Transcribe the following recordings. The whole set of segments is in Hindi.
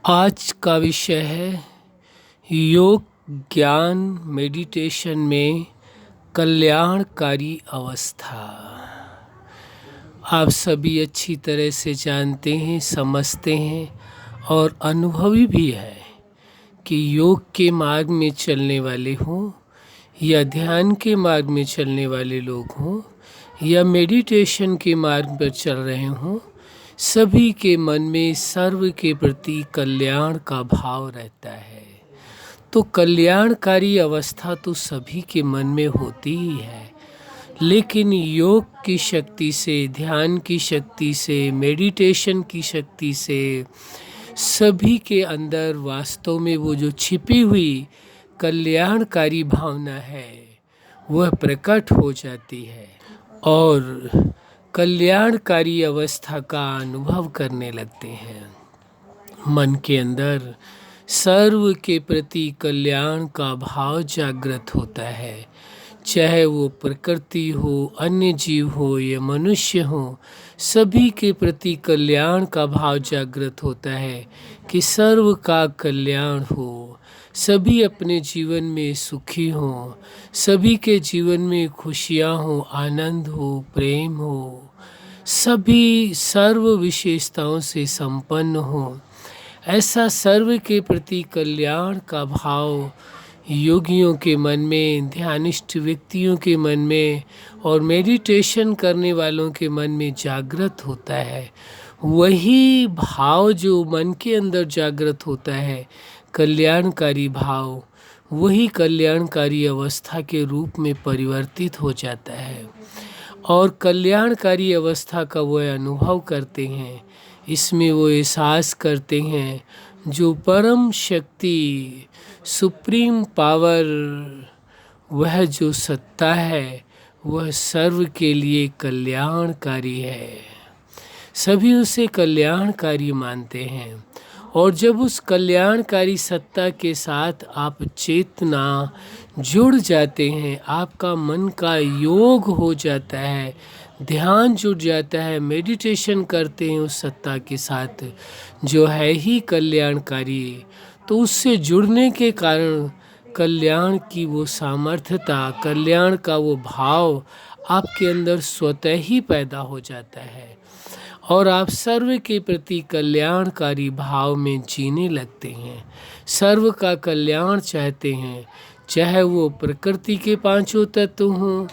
आज का विषय है योग ज्ञान मेडिटेशन में कल्याणकारी अवस्था। आप सभी अच्छी तरह से जानते हैं, समझते हैं और अनुभवी भी है कि योग के मार्ग में चलने वाले हों या ध्यान के मार्ग में चलने वाले लोग हों या मेडिटेशन के मार्ग पर चल रहे हों, सभी के मन में सर्व के प्रति कल्याण का भाव रहता है। तो कल्याणकारी अवस्था तो सभी के मन में होती ही है, लेकिन योग की शक्ति से, ध्यान की शक्ति से, मेडिटेशन की शक्ति से सभी के अंदर वास्तव में वो जो छिपी हुई कल्याणकारी भावना है वह प्रकट हो जाती है और कल्याणकारी अवस्था का अनुभव करने लगते हैं। मन के अंदर सर्व के प्रति कल्याण का भाव जागृत होता है, चाहे वो प्रकृति हो, अन्य जीव हो या मनुष्य हो, सभी के प्रति कल्याण का भाव जागृत होता है कि सर्व का कल्याण हो, सभी अपने जीवन में सुखी हों, सभी के जीवन में खुशियाँ हो, आनंद हो, प्रेम हो, सभी सर्व विशेषताओं से संपन्न हो। ऐसा सर्व के प्रति कल्याण का भाव योगियों के मन में, ध्यानिष्ठ व्यक्तियों के मन में और मेडिटेशन करने वालों के मन में जागृत होता है। वही भाव जो मन के अंदर जागृत होता है, कल्याणकारी भाव, वही कल्याणकारी अवस्था के रूप में परिवर्तित हो जाता है और कल्याणकारी अवस्था का वह अनुभव करते हैं। इसमें वो एहसास करते हैं जो परम शक्ति, सुप्रीम पावर, वह जो सत्ता है वह सर्व के लिए कल्याणकारी है। सभी उसे कल्याणकारी मानते हैं और जब उस कल्याणकारी सत्ता के साथ आप चेतना जुड़ जाते हैं, आपका मन का योग हो जाता है, ध्यान जुड़ जाता है, मेडिटेशन करते हैं उस सत्ता के साथ जो है ही कल्याणकारी, तो उससे जुड़ने के कारण कल्याण की वो सामर्थ्यता, कल्याण का वो भाव आपके अंदर स्वतः ही पैदा हो जाता है और आप सर्व के प्रति कल्याणकारी भाव में जीने लगते हैं। सर्व का कल्याण चाहते हैं, चाहे वो प्रकृति के पांचों तत्व हों,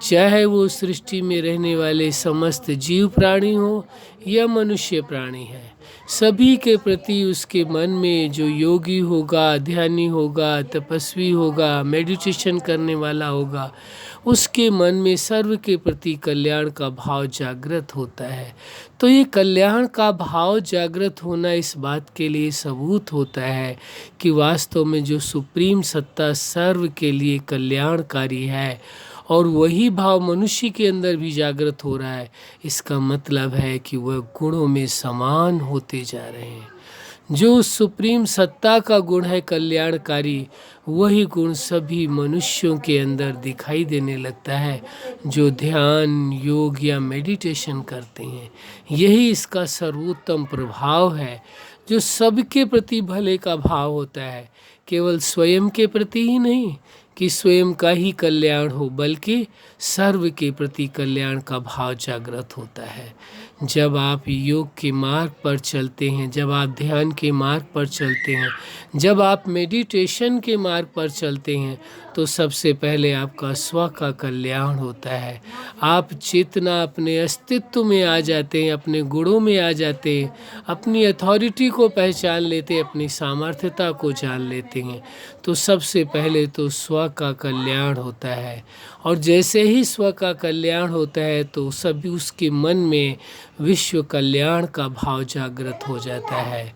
चाहे वो सृष्टि में रहने वाले समस्त जीव प्राणी हो या मनुष्य प्राणी है, सभी के प्रति उसके मन में जो योगी होगा, ध्यानी होगा, तपस्वी होगा, मेडिटेशन करने वाला होगा, उसके मन में सर्व के प्रति कल्याण का भाव जागृत होता है। तो ये कल्याण का भाव जागृत होना इस बात के लिए सबूत होता है कि वास्तव में जो सुप्रीम सत्ता सर्व के लिए कल्याणकारी है और वही भाव मनुष्य के अंदर भी जागृत हो रहा है, इसका मतलब है कि वह गुणों में समान होते जा रहे हैं। जो सुप्रीम सत्ता का गुण है कल्याणकारी, वही गुण सभी मनुष्यों के अंदर दिखाई देने लगता है जो ध्यान, योग या मेडिटेशन करते हैं। यही इसका सर्वोत्तम प्रभाव है जो सबके प्रति भले का भाव होता है, केवल स्वयं के प्रति ही नहीं कि स्वयं का ही कल्याण हो, बल्कि सर्व के प्रति कल्याण का भाव जागृत होता है। जब आप योग के मार्ग पर चलते हैं, जब आप ध्यान के मार्ग पर चलते हैं, जब आप मेडिटेशन के मार्ग पर चलते हैं, तो सबसे पहले आपका स्व का कल्याण होता है। आप चेतना अपने अस्तित्व में आ जाते हैं, अपने गुणों में आ जाते हैं, अपनी अथॉरिटी को पहचान लेते हैं, अपनी सामर्थ्यता को जान लेते हैं। तो सबसे पहले तो स्व का कल्याण होता है और जैसे ही स्व का कल्याण होता है तो सभी उसके मन में विश्व कल्याण का भाव जागृत हो जाता है।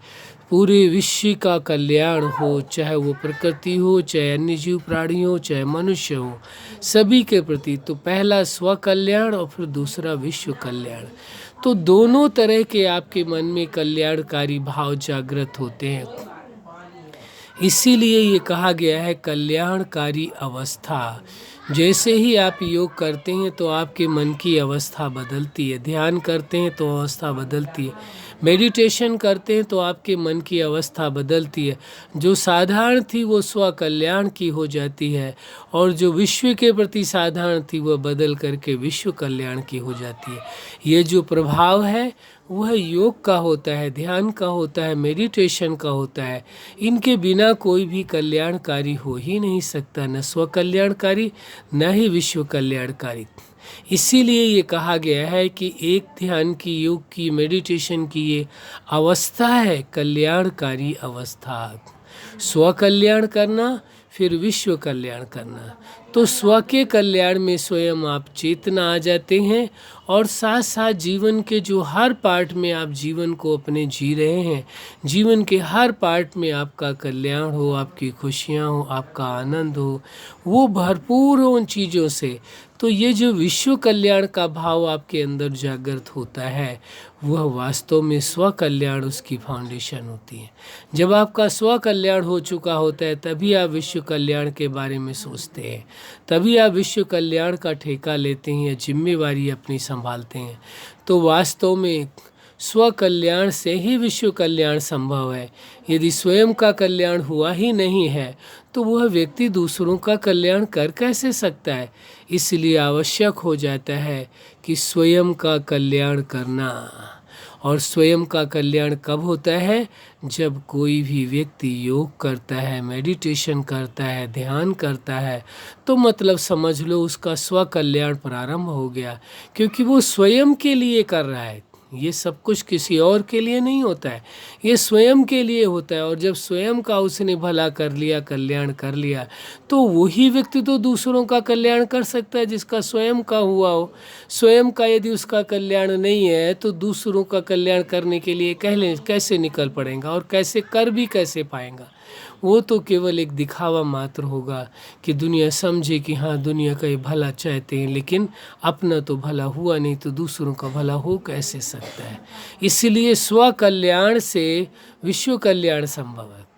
पूरे विश्व का कल्याण हो, चाहे वो प्रकृति हो, चाहे अन्य जीव प्राणी हो, चाहे मनुष्य हो, सभी के प्रति तो पहला स्व कल्याण और फिर दूसरा विश्व कल्याण। तो दोनों तरह के आपके मन में कल्याणकारी भाव जागृत होते हैं। इसीलिए ये कहा गया है कल्याणकारी अवस्था। जैसे ही आप योग करते हैं तो आपके मन की अवस्था बदलती है, ध्यान करते हैं तो अवस्था बदलती है, मेडिटेशन करते हैं तो आपके मन की अवस्था बदलती है। जो साधारण थी वो स्व कल्याण की हो जाती है, और जो विश्व के प्रति साधारण थी वह बदल करके विश्व कल्याण की हो जाती है। ये जो प्रभाव है वह योग का होता है, ध्यान का होता है, मेडिटेशन का होता है। इनके बिना कोई भी कल्याणकारी हो ही नहीं सकता, न स्व कल्याणकारी न ही विश्व कल्याणकारी। इसीलिए ये कहा गया है कि एक ध्यान की, योग की, मेडिटेशन की ये अवस्था है कल्याणकारी अवस्था। स्व कल्याण करना, फिर विश्व कल्याण करना। तो स्व के कल्याण में स्वयं आप चेतना आ जाते हैं, और साथ साथ जीवन के जो हर पार्ट में आप जीवन को अपने जी रहे हैं, जीवन के हर पार्ट में आपका कल्याण हो, आपकी खुशियाँ हो, आपका आनंद हो, वो भरपूर हो उन चीज़ों से। तो ये जो विश्व कल्याण का भाव आपके अंदर जागृत होता है, वह वास्तव में स्व कल्याण उसकी फाउंडेशन होती है। जब आपका स्व कल्याण हो चुका होता है तभी आप विश्व कल्याण के बारे में सोचते हैं, तभी आप विश्व कल्याण का ठेका लेते हैं या जिम्मेवारी अपनी संभालते हैं। तो वास्तव में स्व कल्याण से ही विश्व कल्याण संभव है। यदि स्वयं का कल्याण हुआ ही नहीं है तो वह व्यक्ति दूसरों का कल्याण कर कैसे सकता है। इसलिए आवश्यक हो जाता है कि स्वयं का कल्याण करना। और स्वयं का कल्याण कब होता है? जब कोई भी व्यक्ति योग करता है, मेडिटेशन करता है, ध्यान करता है, तो मतलब समझ लो उसका स्व कल्याण प्रारंभ हो गया, क्योंकि वो स्वयं के लिए कर रहा है। ये सब कुछ किसी और के लिए नहीं होता है, ये स्वयं के लिए होता है। और जब स्वयं का उसने भला कर लिया, कल्याण कर लिया, तो वही व्यक्ति तो दूसरों का कल्याण कर सकता है जिसका स्वयं का हुआ हो। स्वयं का यदि उसका कल्याण नहीं है तो दूसरों का कल्याण करने के लिए कैसे निकल पड़ेगा, और कैसे पाएगा। वो तो केवल एक दिखावा मात्र होगा कि दुनिया समझे कि हाँ दुनिया का ये भला चाहते हैं, लेकिन अपना तो भला हुआ नहीं तो दूसरों का भला हो कैसे सकता है। इसलिए स्व कल्याण से विश्व कल्याण संभव है।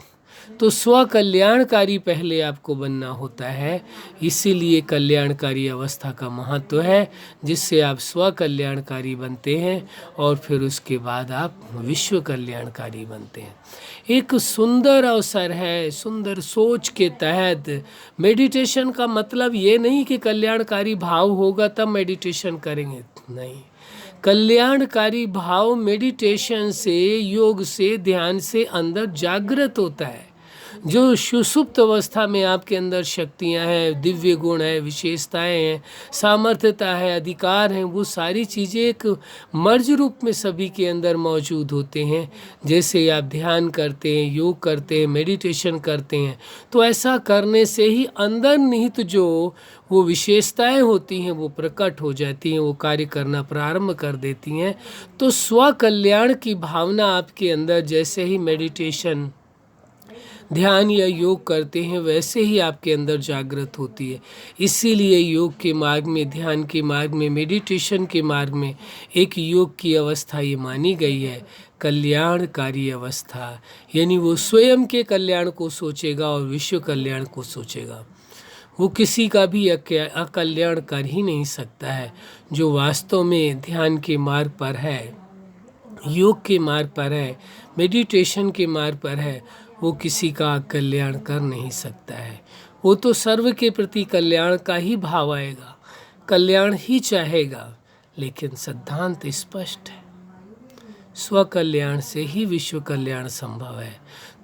तो स्व कल्याणकारी पहले आपको बनना होता है। इसीलिए कल्याणकारी अवस्था का महत्व है, जिससे आप स्व कल्याणकारी बनते हैं और फिर उसके बाद आप विश्व कल्याणकारी बनते हैं। एक सुंदर अवसर है, सुंदर सोच के तहत मेडिटेशन का मतलब ये नहीं कि कल्याणकारी भाव होगा तब मेडिटेशन करेंगे, नहीं। कल्याणकारी भाव मेडिटेशन से, योग से, ध्यान से अंदर जागृत होता है। जो सुषुप्त अवस्था में आपके अंदर शक्तियां हैं, दिव्य गुण है, विशेषताएं हैं, सामर्थ्यता है, अधिकार हैं, वो सारी चीज़ें एक मर्ज रूप में सभी के अंदर मौजूद होते हैं। जैसे आप ध्यान करते हैं, योग करते हैं, मेडिटेशन करते हैं, तो ऐसा करने से ही अंदर निहित जो वो विशेषताएं होती हैं वो प्रकट हो जाती हैं, वो कार्य करना प्रारंभ कर देती हैं। तो स्व कल्याण की भावना आपके अंदर जैसे ही मेडिटेशन, ध्यान या योग करते हैं वैसे ही आपके अंदर जागृत होती है। इसीलिए योग के मार्ग में, ध्यान के मार्ग में, मेडिटेशन के मार्ग में एक योग की अवस्था ये मानी गई है कल्याणकारी अवस्था। यानी वो स्वयं के कल्याण को सोचेगा और विश्व कल्याण को सोचेगा। वो किसी का भी अकल्याण कर ही नहीं सकता है। जो वास्तव में ध्यान के मार्ग पर है, योग के मार्ग पर है, मेडिटेशन के मार्ग पर है, वो किसी का कल्याण कर नहीं सकता है। वो तो सर्व के प्रति कल्याण का ही भाव आएगा, कल्याण ही चाहेगा। लेकिन सिद्धांत स्पष्ट है, स्व कल्याण से ही विश्व कल्याण संभव है।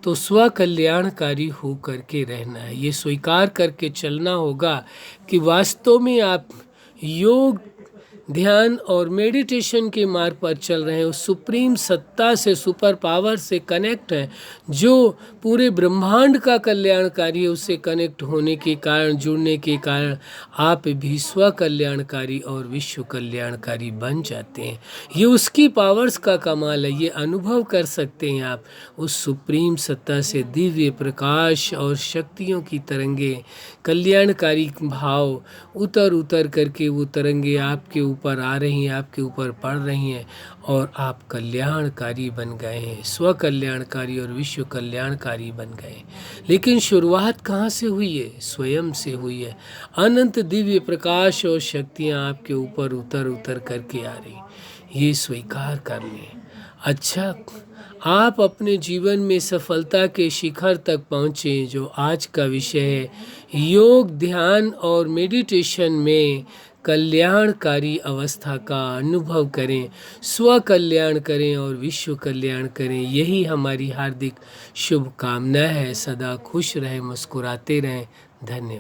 तो स्व कल्याणकारी हो करके रहना है, ये स्वीकार करके चलना होगा कि वास्तव में आप योग, ध्यान और मेडिटेशन के मार्ग पर चल रहे हैं। उस सुप्रीम सत्ता से, सुपर पावर से कनेक्ट है, जो पूरे ब्रह्मांड का कल्याणकारी है। उससे कनेक्ट होने के कारण, जुड़ने के कारण आप भी स्व कल्याणकारी और विश्व कल्याणकारी बन जाते हैं। ये उसकी पावर्स का कमाल है, ये अनुभव कर सकते हैं आप। उस सुप्रीम सत्ता से दिव्य प्रकाश और शक्तियों की तरंगे, कल्याणकारी भाव उतर उतर करके वो तरंगे आपके ऊपर आ रही हैं, आपके ऊपर पड़ रही हैं और आप कल्याणकारी बन गए हैं, स्व कल्याणकारी और विश्व कल्याणकारी बन गए। लेकिन शुरुआत कहाँ से हुई है? स्वयं से हुई है। अनंत दिव्य प्रकाश और शक्तियाँ आपके ऊपर उतर उतर करके आ रही, ये स्वीकार कर लें। अच्छा, आप अपने जीवन में सफलता के शिखर तक पहुँचें, जो आज का विषय है। योग, ध्यान और मेडिटेशन में कल्याणकारी अवस्था का अनुभव करें, स्व कल्याण करें और विश्व कल्याण करें। यही हमारी हार्दिक शुभकामना है। सदा खुश रहें, मुस्कुराते रहें। धन्यवाद।